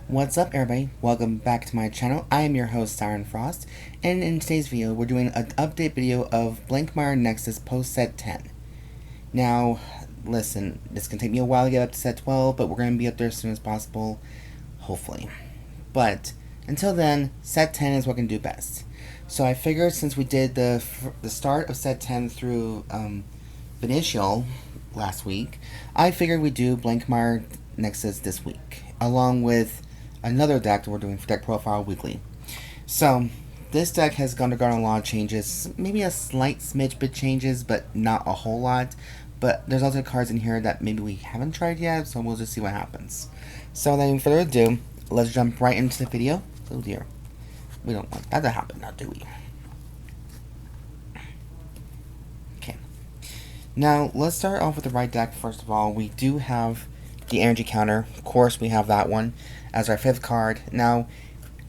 What's up, everybody? Welcome back to my channel. I am your host, Siren Frost, and in today's video, we're doing an update video of Blangdmire Nexus post set 10. Now, listen, this can take me a while to get up to set 12, but we're going to be up there as soon as possible, hopefully. But until then, set 10 is what can do best. So I figured since we did the start of set 10 through Initial last week, I figured we'd do Blangdmire Nexus this week, along with another deck that we're doing for Deck Profile Weekly. So, this deck has undergone a lot of changes, maybe a slight smidge bit changes, but not a whole lot. But there's also cards in here that maybe we haven't tried yet, so we'll just see what happens. So, without further ado, let's jump right into the video. Oh dear. We don't want that to happen now, do we? Okay. Now, let's start off with the right deck first of all. We do have the energy counter. Of course, we have that one as our 5th card. Now,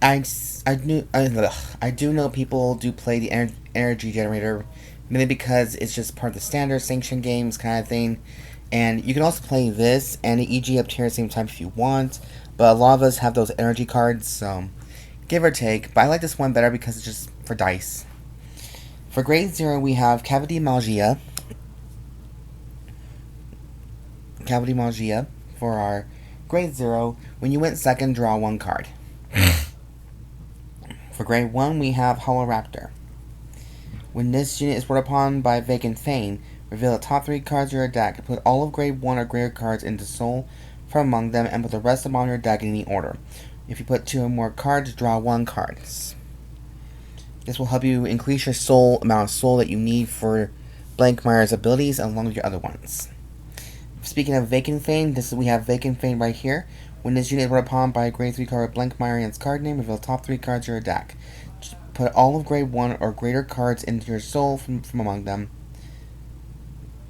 I do know people do play the energy generator, mainly because it's just part of the standard sanction games kind of thing. And you can also play this and the EG up here at the same time if you want. But a lot of us have those energy cards, so give or take. But I like this one better because it's just for dice. For grade 0, we have Maligia. Maligia for our grade 0. When you went second, draw 1 card. For grade 1, we have Raptor. When this unit is brought upon by Vacant Fang, reveal the top 3 cards of your deck. Put all of grade 1 or greater cards into Soul from among them and put the rest of them on your deck in any order. If you put 2 or more cards, draw 1 card. This will help you increase your amount of soul that you need for Blangdmire's abilities along with your other ones. Speaking of Vacant Fang, we have Vacant Fang right here. When this unit is brought upon by a grade 3 card with Blangdmire and its card name, reveal the top 3 cards of your deck. Put all of grade 1 or greater cards into your soul from among them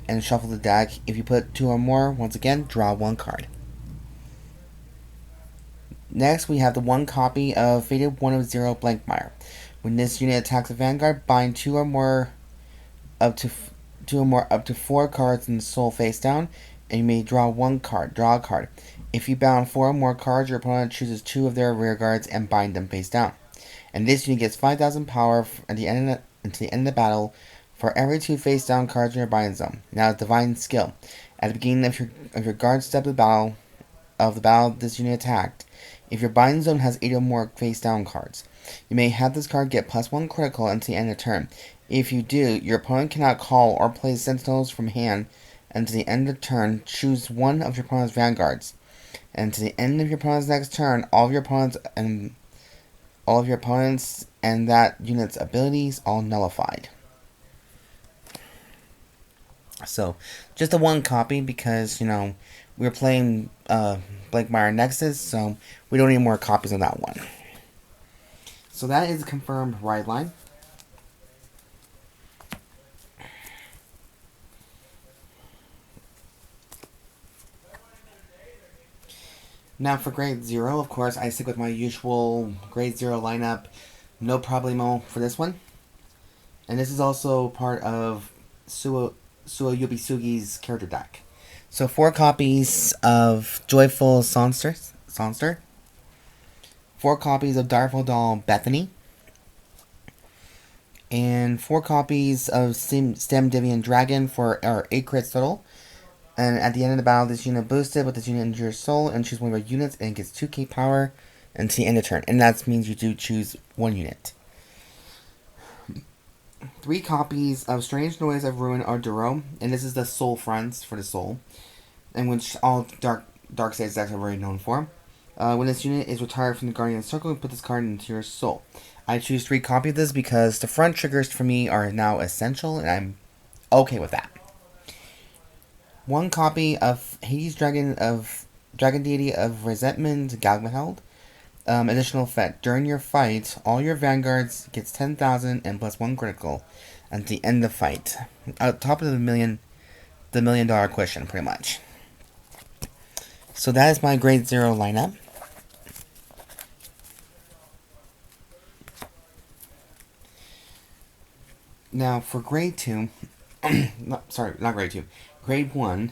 and shuffle the deck. If you put 2 or more, once again, draw 1 card. Next, we have the 1 copy of Faded 1 of 0 Blangdmire. When this unit attacks a Vanguard, bind 2 or more up to 4 cards in the soul face down, and you may draw 1 card. Draw a card. If you bound 4 or more cards, your opponent chooses 2 of their rear guards and bind them face down. And this unit gets 5,000 power until the end of the battle for every 2 face down cards in your bind zone. Now, Divine Skill. At the beginning of your guard step of the battle this unit attacked, if your bind zone has 8 or more face down cards, you may have this card get +1 critical until the end of the turn. If you do, your opponent cannot call or play sentinels from hand until the end of the turn. Choose 1 of your opponent's vanguards. And to the end of your opponent's next turn, all of your opponents and that unit's abilities all nullified. So, just the 1 copy because, we're playing Blangdmire Nexus, so we don't need more copies of that one. So that is a confirmed ride line. Now for grade 0, of course, I stick with my usual grade 0 lineup. No problemo for this one. And this is also part of Yobitsugi's character deck. So 4 copies of Joyful Songster. 4 copies of Direful doll Bethany. And 4 copies of Blangdmire Dragon for our 8 crit total. And at the end of the battle, this unit boosted with this unit into your soul and choose 1 of your units and it gets 2k power until the end of turn. And that means you do choose 1 unit. 3 copies of Strange Noise of Ruin Aduro, and this is the soul fronts for the soul, and which all Dark Side decks are very known for. When this unit is retired from the Guardian Circle, you put this card into your soul. I choose 3 copies of this because the front triggers for me are now essential, and I'm okay with that. 1 copy of Hades Dragon Deity of Resentment Gallmageheld. Additional effect. During your fight, all your vanguards gets 10,000 and +1 critical at the end of the fight. At top of the $1 million question, pretty much. So that is my grade 0 lineup. Now for grade 2, not grade 2, grade 1,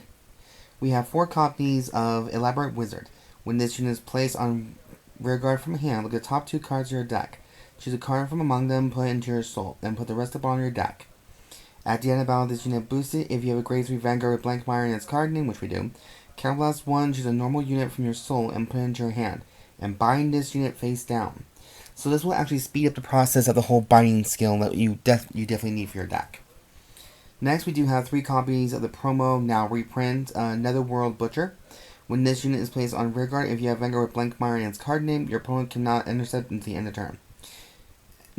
we have 4 copies of Elaborate Wizard. When this unit is placed on Rearguard from hand, look at the top 2 cards of your deck. Choose a card from among them, put it into your soul, then put the rest up on your deck. At the end of battle, this unit boosted if you have a grade 3 Vanguard with Blangdmire in its card name, which we do. Counterblast 1, choose a normal unit from your soul and put it into your hand, and bind this unit face down. So this will actually speed up the process of the whole binding skill that you definitely need for your deck. Next, we do have 3 copies of the promo, now reprint, Netherworld Butcher. When this unit is placed on rearguard, if you have Vanguard with Blangdmire in its card name, your opponent cannot intercept until the end of turn.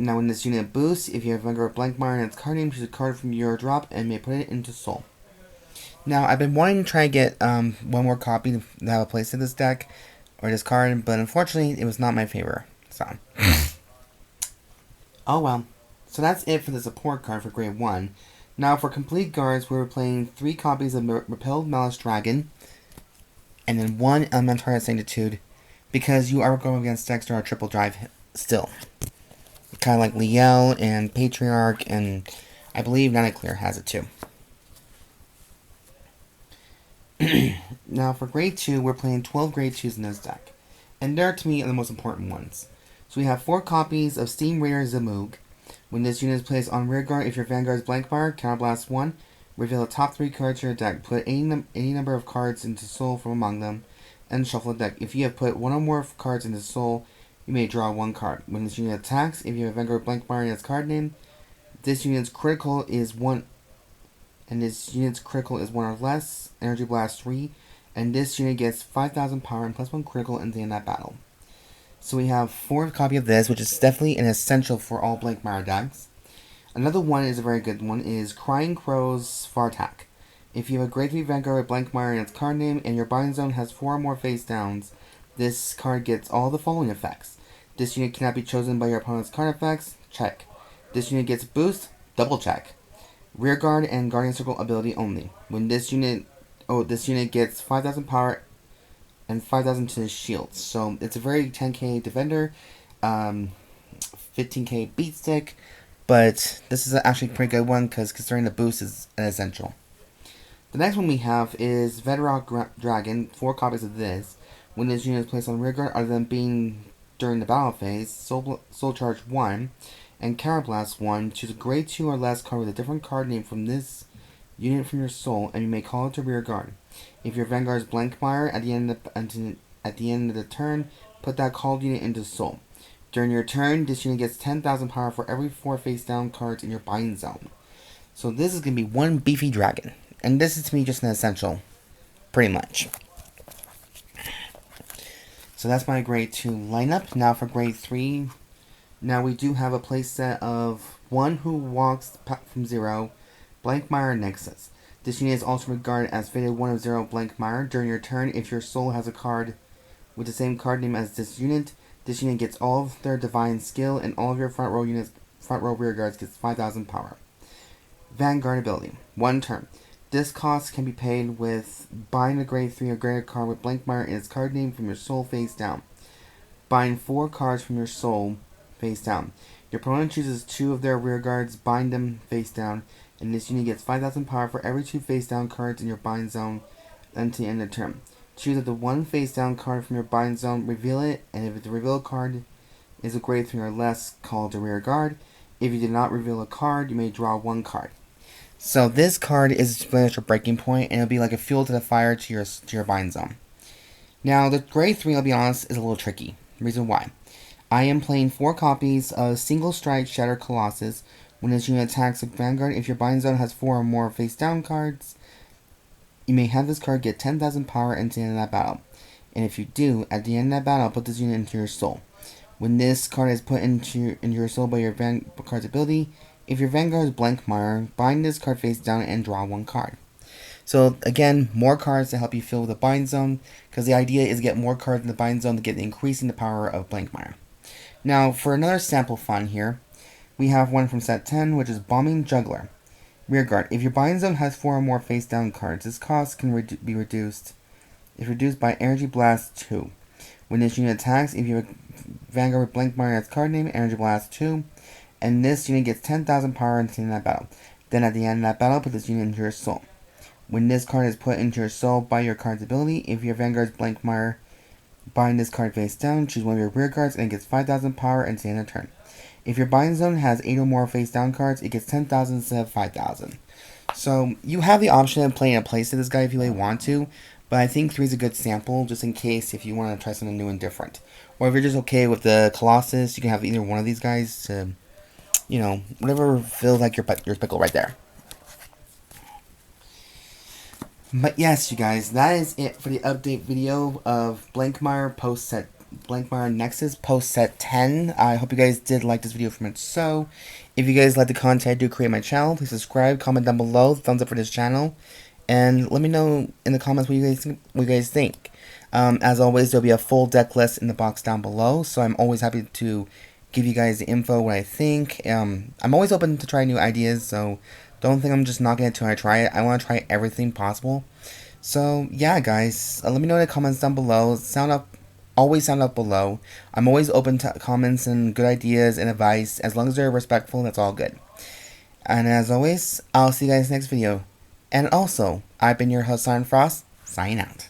Now when this unit boosts, if you have Vanguard with Blangdmire in its card name, choose a card from your drop and may put it into soul. Now I've been wanting to try to get one more copy to have a place in this deck, or this card, but unfortunately it was not my favor. So oh well. So that's it for the support card for grade 1. Now for complete guards, we were playing 3 copies of Repelled Malice Dragon, and then 1 Elementaria Sanctitude, because you are going against decks that are triple drive still. Kind of like Liel and Patriarch, and I believe Clear has it too. Now for grade 2, we're playing 12 grade 2s in this deck, and they're to me are the most important ones. So we have 4 copies of Steam Raider Zamuug. When this unit is placed on rearguard, if your Vanguard is Blangdmire, counterblast 1, reveal the top 3 cards of your deck, put any number of cards into soul from among them, and shuffle the deck. If you have put 1 or more cards into soul, you may draw 1 card. When this unit attacks, if you have Vanguard Blangdmire in its card name, this unit's critical is 1, and this unit's critical is 1 or less, Energy Blast 3, and this unit gets 5,000 power and +1 critical in the end of that battle. So we have 4 copies of this, which is definitely an essential for all Blangdmire decks. Another one is a very good one, is Crying Crow's Vartak. If you have a grade 3 Vanguard with Blangdmire in its card name, and your bind zone has 4 or more face downs, this card gets all the following effects. This unit cannot be chosen by your opponent's card effects, check. This unit gets boost, double check. Rearguard and Guardian Circle ability only. When this unit gets 5,000 power and 5,000 to his shield. So it's a very 10k defender, 15k beat stick, but this is actually a pretty good one because considering the boost is an essential. The next one we have is Veidrock Dragon, 4 copies of this. When this unit is placed on rearguard, other than being during the battle phase, Soul Charge 1 and Counterblast 1, choose a grade 2 or less card with a different card name from this unit from your soul, and you may call it to rearguard. If your Vanguard is Blangdmire, at the end of the turn, put that called unit into soul. During your turn, this unit gets 10,000 power for every 4 face down cards in your bind zone. So this is going to be one beefy dragon, and this is to me just an essential, pretty much. So that's my grade 2 lineup. Now for grade 3, now we do have a playset of One Who Walks from Zero, Blangdmire Nexus. This unit is also regarded as Fated 1 of 0 Blangdmire. During your turn, if your soul has a card with the same card name as this unit gets all of their divine skill, and all of your front row rear guards gets 5,000 power. Vanguard ability, 1 turn. This cost can be paid with bind a grade 3 or greater card with Blangdmire in its card name from your soul face down. Bind 4 cards from your soul face down. Your opponent chooses 2 of their rear guards, bind them face down, and this unit gets 5,000 power for every 2 face down cards in your bind zone until the end of the turn. Choose the 1 face down card from your bind zone, reveal it, and if the revealed card is a grade 3 or less, call it a rear guard. If you did not reveal a card, you may draw 1 card. So this card is pretty much a breaking point, and it'll be like a fuel to the fire to your bind zone. Now the grade 3, I'll be honest, is a little tricky. Reason why. I am playing 4 copies of Single Strike Shatter Colossus. When this unit attacks a Vanguard, if your bind zone has 4 or more face down cards, you may have this card get 10,000 power into the end of that battle. And if you do, at the end of that battle, put this unit into your soul. When this card is put into your soul by your Vanguard's ability, if your Vanguard is Blangdmire, bind this card face down and draw 1 card. So again, more cards to help you fill the bind zone, because the idea is to get more cards in the bind zone to get increasing the power of Blangdmire. Now, for another sample fun here, we have one from set 10, which is Bombing Juggler. Rearguard. If your bind zone has 4 or more face down cards, this cost can be reduced. It's reduced by Energy Blast 2. When this unit attacks, if you have Vanguard with Blangdmire in its card name, Energy Blast 2, and this unit gets 10,000 power into that battle. Then at the end of that battle, put this unit into your soul. When this card is put into your soul by your card's ability, if your Vanguard is Blangdmire bind this card face down, choose one of your rear cards, and it gets 5,000 power and stay in a turn. If your bind zone has 8 or more face down cards, it gets 10,000 instead of 5,000. So you have the option of playing a place to this guy if you really want to, but I think 3 is a good sample just in case if you want to try something new and different. Or if you're just okay with the Colossus, you can have either one of these guys to, you know, whatever feels like your pickle right there. But yes, you guys, that is it for the update video of Blangdmire Nexus post set 10. I hope you guys did like this video from it. So, if you guys like the content I do create my channel, please subscribe, comment down below, thumbs up for this channel, and let me know in the comments what you guys think. As always, there'll be a full deck list in the box down below, so I'm always happy to give you guys the info, what I think. I'm always open to try new ideas, so don't think I'm just knocking it till I try it. I want to try everything possible. So, yeah, guys, let me know in the comments down below. Always sound up below. I'm always open to comments and good ideas and advice. As long as they're respectful, that's all good. And as always, I'll see you guys next video. And also, I've been your host, Siren Frost, signing out.